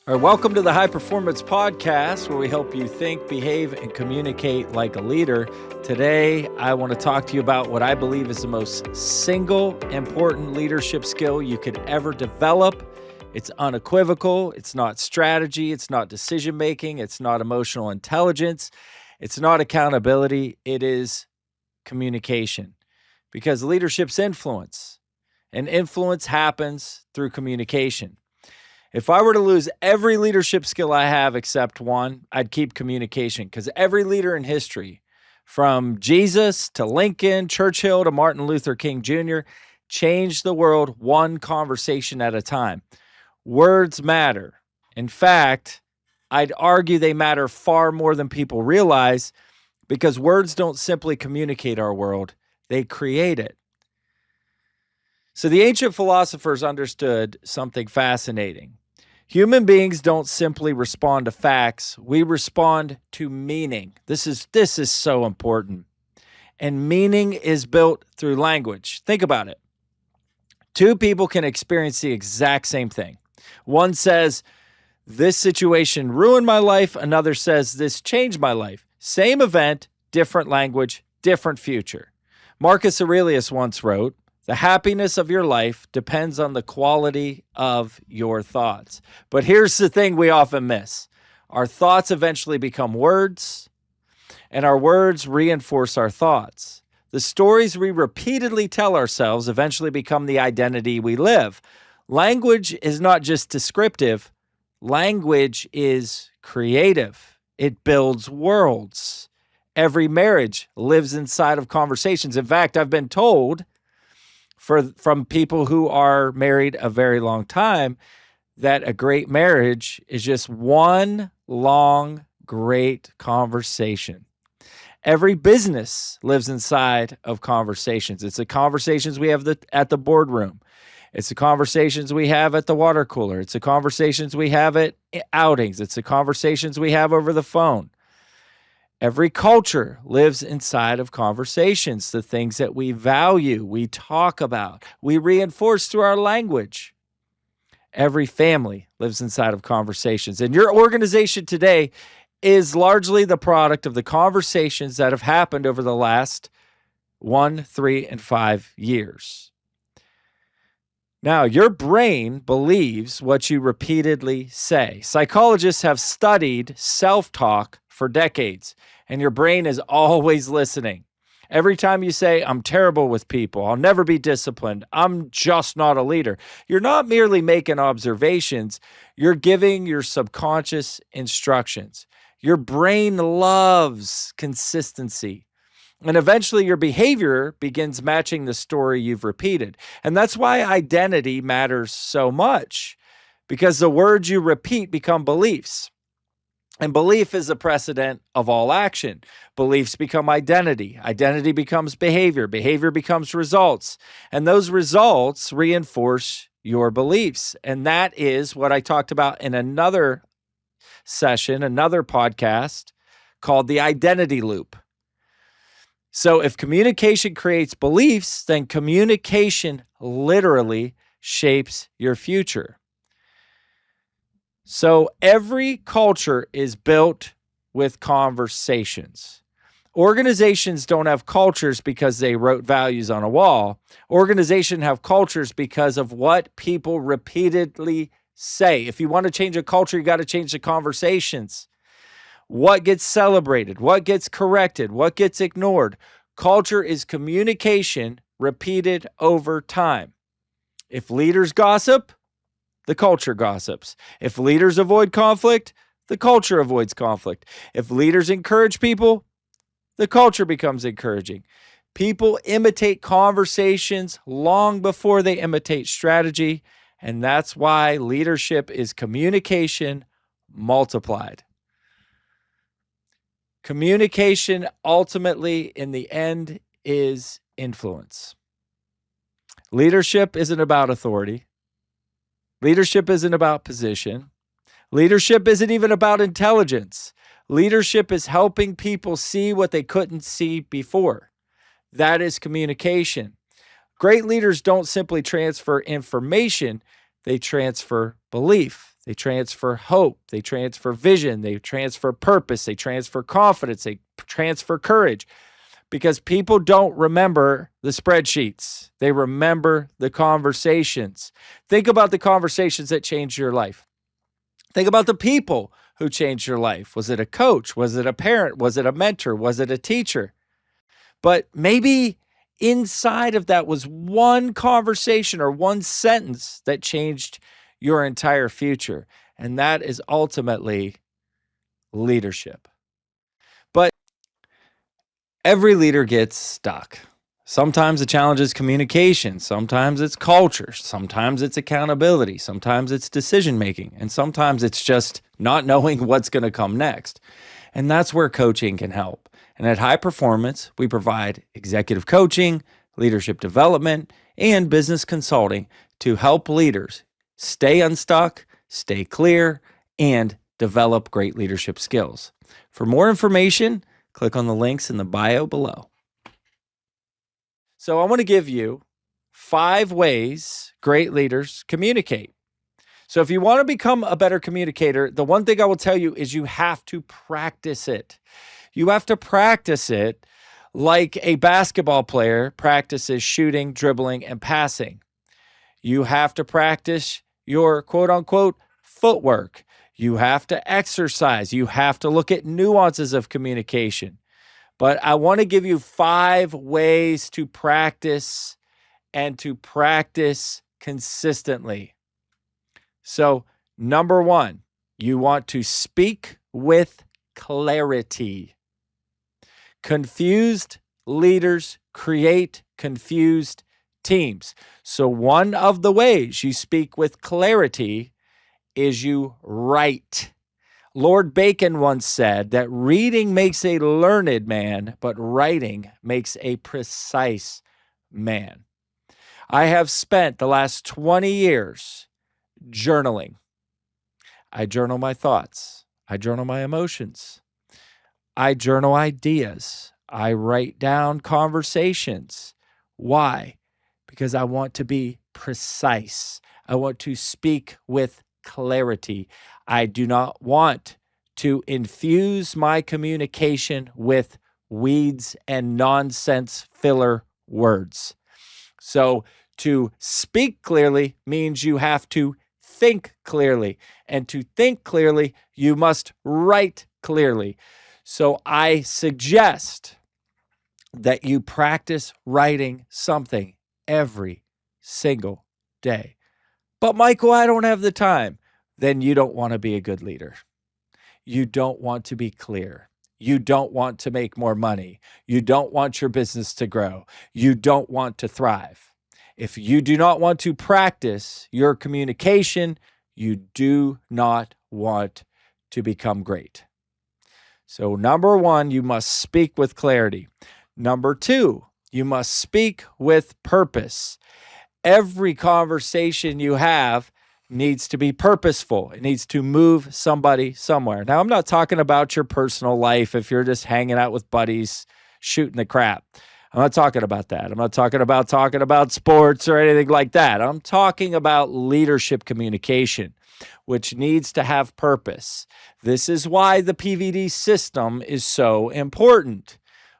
All right, welcome to the High Performance Podcast, where we help you think, behave, and communicate like a leader. Today, I want to talk to you about what I believe is the most single important leadership skill you could ever develop. It's unequivocal. It's not strategy. It's not decision-making. It's not emotional intelligence. It's not accountability. It is communication, because leadership's influence, and influence happens through communication. If I were to lose every leadership skill I have except one, I'd keep communication, because every leader in history, from Jesus to Lincoln, Churchill to Martin Luther King Jr., changed the world one conversation at a time. Words matter. In fact, I'd argue they matter far more than people realize, because words don't simply communicate our world, they create it. So the ancient philosophers understood something fascinating. Human beings don't simply respond to facts, we respond to meaning. This is so important. And meaning is built through language. Think about it. Two people can experience the exact same thing. One says, "This situation ruined my life." Another says, "This changed my life." Same event, different language, different future. Marcus Aurelius once wrote, "The happiness of your life depends on the quality of your thoughts." But here's the thing we often miss. Our thoughts eventually become words, and our words reinforce our thoughts. The stories we repeatedly tell ourselves eventually become the identity we live. Language is not just descriptive. Language is creative. It builds worlds. Every marriage lives inside of conversations. In fact, I've been told from people who are married a very long time that a great marriage is just one long, great conversation. Every business lives inside of conversations. It's the conversations we have at the boardroom. It's the conversations we have at the water cooler. It's the conversations we have at outings. It's the conversations we have over the phone. Every culture lives inside of conversations. The things that we value, we talk about, we reinforce through our language. Every family lives inside of conversations. And your organization today is largely the product of the conversations that have happened over the last 1, 3, and 5 years. Now, your brain believes what you repeatedly say. Psychologists have studied self-talk for decades, and your brain is always listening. Every time you say, "I'm terrible with people, I'll never be disciplined, I'm just not a leader," you're not merely making observations, you're giving your subconscious instructions. Your brain loves consistency. And eventually your behavior begins matching the story you've repeated. And that's why identity matters so much, because the words you repeat become beliefs. And belief is the precedent of all action. Beliefs become identity. Identity becomes behavior. Behavior becomes results. And those results reinforce your beliefs. And that is what I talked about in another session, another podcast called the identity loop. So if communication creates beliefs, then communication literally shapes your future. So every culture is built with conversations. Organizations don't have cultures because they wrote values on a wall. Organizations have cultures because of what people repeatedly say. If you want to change a culture, you got to change the conversations. What gets celebrated? What gets corrected? What gets ignored? Culture is communication repeated over time. If leaders gossip, the culture gossips. If leaders avoid conflict, the culture avoids conflict. If leaders encourage people, the culture becomes encouraging. People imitate conversations long before they imitate strategy, and that's why leadership is communication multiplied. Communication ultimately, in the end, is influence. Leadership isn't about authority. Leadership isn't about position. Leadership isn't even about intelligence. Leadership is helping people see what they couldn't see before. That is communication. Great leaders don't simply transfer information, they transfer belief. They transfer hope. They transfer vision. They transfer purpose. They transfer confidence. They transfer courage. Because people don't remember the spreadsheets. They remember the conversations. Think about the conversations that changed your life. Think about the people who changed your life. Was it a coach? Was it a parent? Was it a mentor? Was it a teacher? But maybe inside of that was one conversation or one sentence that changed your entire future. And that is ultimately leadership. But every leader gets stuck. Sometimes the challenge is communication. Sometimes it's culture. Sometimes it's accountability. Sometimes it's decision making. And sometimes it's just not knowing what's going to come next. And that's where coaching can help. And at High Performance, we provide executive coaching, leadership development, and business consulting to help leaders stay unstuck, stay clear, and develop great leadership skills. For more information, click on the links in the bio below. So I want to give you 5 ways great leaders communicate. So if you want to become a better communicator, the one thing I will tell you is you have to practice it. You have to practice it like a basketball player practices shooting, dribbling, and passing. You have to practice your quote unquote footwork. You have to exercise. You have to look at nuances of communication. But I want to give you 5 ways to practice and to practice consistently. So, number 1, you want to speak with clarity. Confused leaders create confused teams. So, one of the ways you speak with clarity is you write. Lord Bacon once said that reading makes a learned man, but writing makes a precise man. I have spent the last 20 years journaling. I journal my thoughts. I journal my emotions. I journal ideas. I write down conversations. Why? Because I want to be precise. I want to speak with clarity. I do not want to infuse my communication with weeds and nonsense filler words. So to speak clearly means you have to think clearly. And to think clearly, you must write clearly. So I suggest that you practice writing something every single day. But Michael, I don't have the time. Then you don't want to be a good leader. You don't want to be clear. You don't want to make more money. You don't want your business to grow. You don't want to thrive. If you do not want to practice your communication, you do not want to become great. So number 1, you must speak with clarity. Number 2, you must speak with purpose. Every conversation you have needs to be purposeful. It needs to move somebody somewhere. Now, I'm not talking about your personal life if you're just hanging out with buddies, shooting the crap. I'm not talking about that. I'm not talking about sports or anything like that. I'm talking about leadership communication, which needs to have purpose. This is why the PVD system is so important.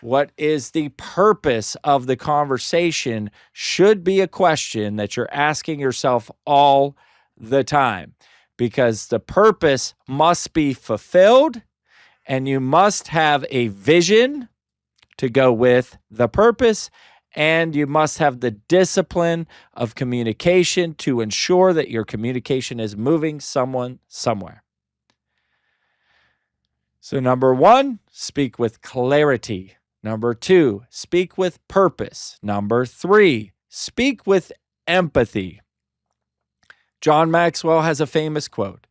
What is the purpose of the conversation should be a question that you're asking yourself all the time, because the purpose must be fulfilled and you must have a vision to go with the purpose, and you must have the discipline of communication to ensure that your communication is moving someone somewhere. So number 1, speak with clarity. Number 2, speak with purpose. Number 3, speak with empathy. John Maxwell has a famous quote: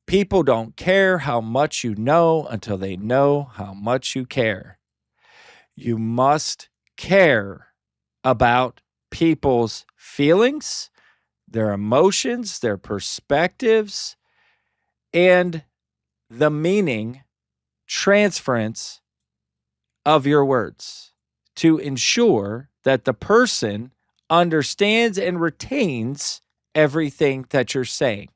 "People don't care how much you know until they know how much you care." You must care about people's feelings, their emotions, their perspectives, and the meaning, transference of your words to ensure that the person understands and retains everything that you're saying.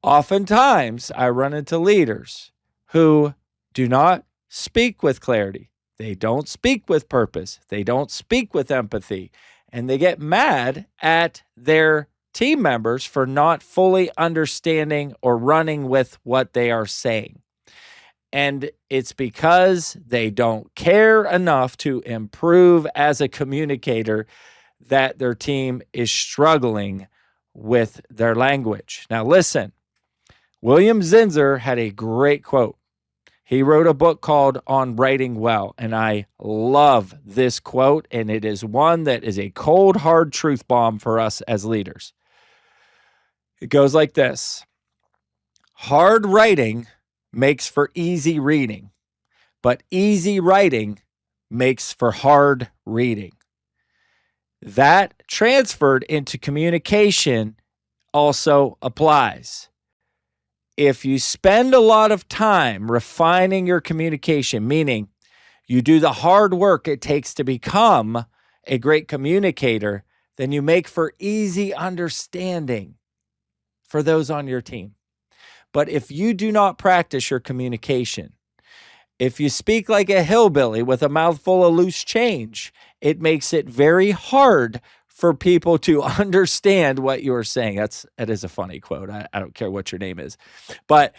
Oftentimes, I run into leaders who do not speak with clarity. They don't speak with purpose. They don't speak with empathy. And they get mad at their team members for not fully understanding or running with what they are saying. And it's because they don't care enough to improve as a communicator that their team is struggling with their language. Now, listen, William Zinsser had a great quote. He wrote a book called On Writing Well, and I love this quote, and it is one that is a cold, hard truth bomb for us as leaders. It goes like this: hard writing makes for easy reading, but easy writing makes for hard reading. That transferred into communication also applies. If you spend a lot of time refining your communication, meaning you do the hard work it takes to become a great communicator, then you make for easy understanding for those on your team. But if you do not practice your communication, if you speak like a hillbilly with a mouthful of loose change, it makes it very hard for people to understand what you're saying. That is a funny quote. I don't care what your name is. But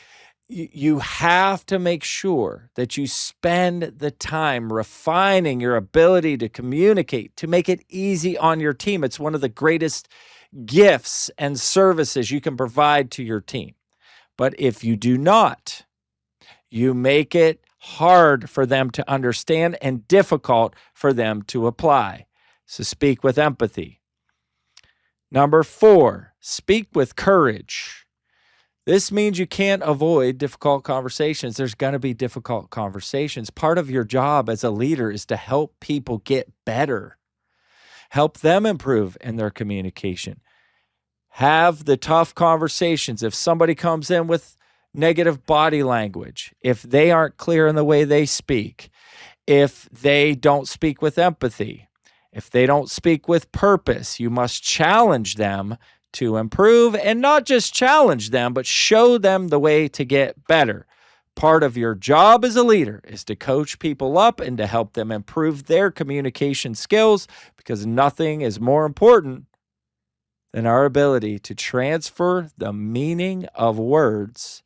you have to make sure that you spend the time refining your ability to communicate, to make it easy on your team. It's one of the greatest gifts and services you can provide to your team. But if you do not, you make it hard for them to understand and difficult for them to apply. So speak with empathy. Number 4, speak with courage. This means you can't avoid difficult conversations. There's going to be difficult conversations. Part of your job as a leader is to help people get better, help them improve in their communication. Have the tough conversations. If somebody comes in with negative body language, if they aren't clear in the way they speak, if they don't speak with empathy, if they don't speak with purpose, you must challenge them to improve, and not just challenge them, but show them the way to get better. Part of your job as a leader is to coach people up and to help them improve their communication skills, because nothing is more important than our ability to transfer the meaning of words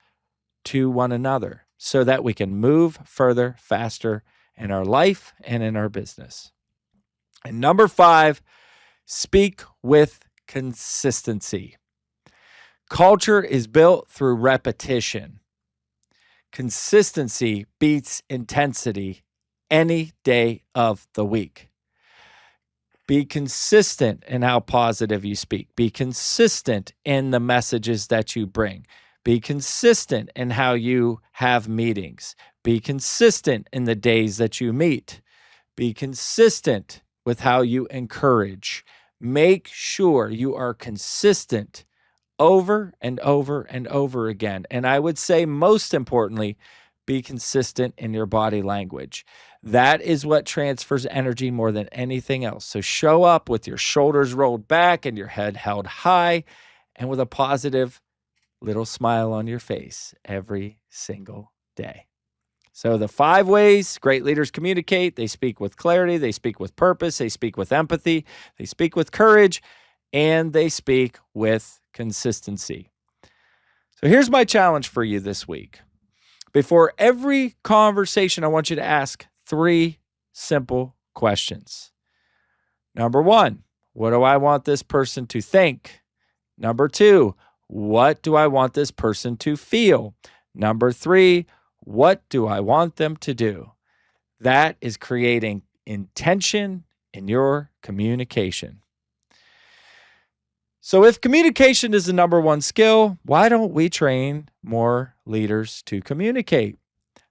to one another so that we can move further, faster in our life and in our business. And number 5, speak with consistency. Culture is built through repetition. Consistency beats intensity any day of the week. Be consistent in how positive you speak. Be consistent in the messages that you bring. Be consistent in how you have meetings. Be consistent in the days that you meet. Be consistent with how you encourage. Make sure you are consistent over and over and over again. And I would say, most importantly, be consistent in your body language. That is what transfers energy more than anything else. So show up with your shoulders rolled back and your head held high and with a positive little smile on your face every single day. So the 5 ways great leaders communicate: they speak with clarity, they speak with purpose, they speak with empathy, they speak with courage, and they speak with consistency. So here's my challenge for you this week. Before every conversation, I want you to ask 3 simple questions. Number 1, what do I want this person to think? Number 2, what do I want this person to feel? Number 3, what do I want them to do? That is creating intention in your communication. So if communication is the number 1 skill, why don't we train more leaders to communicate?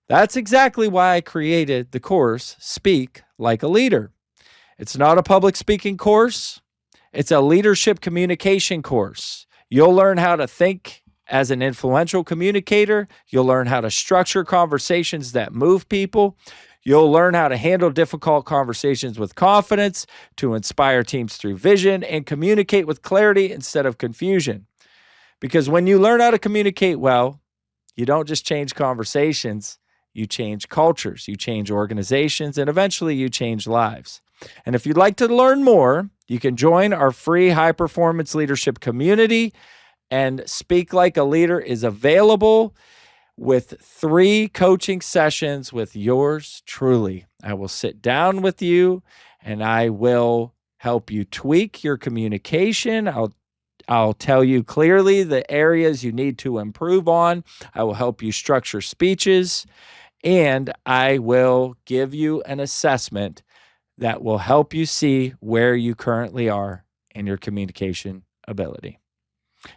That's exactly why I created the course, Speak Like a Leader. It's not a public speaking course. It's a leadership communication course. You'll learn how to think as an influential communicator. You'll learn how to structure conversations that move people. You'll learn how to handle difficult conversations with confidence, to inspire teams through vision, and communicate with clarity instead of confusion. Because when you learn how to communicate well, you don't just change conversations, you change cultures, you change organizations, and eventually you change lives. And if you'd like to learn more, you can join our free high-performance leadership community. And Speak Like a Leader is available with 3 coaching sessions with yours truly. I will sit down with you and I will help you tweak your communication. I'll tell you clearly the areas you need to improve on. I will help you structure speeches, and I will give you an assessment that will help you see where you currently are in your communication ability.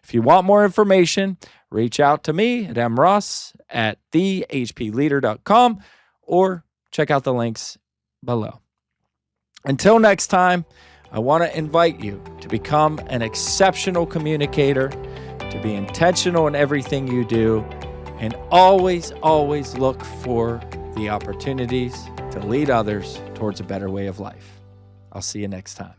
If you want more information, reach out to me at mross@thehpleader.com or check out the links below. Until next time, I want to invite you to become an exceptional communicator, to be intentional in everything you do, and always, always look for the opportunities to lead others towards a better way of life. I'll see you next time.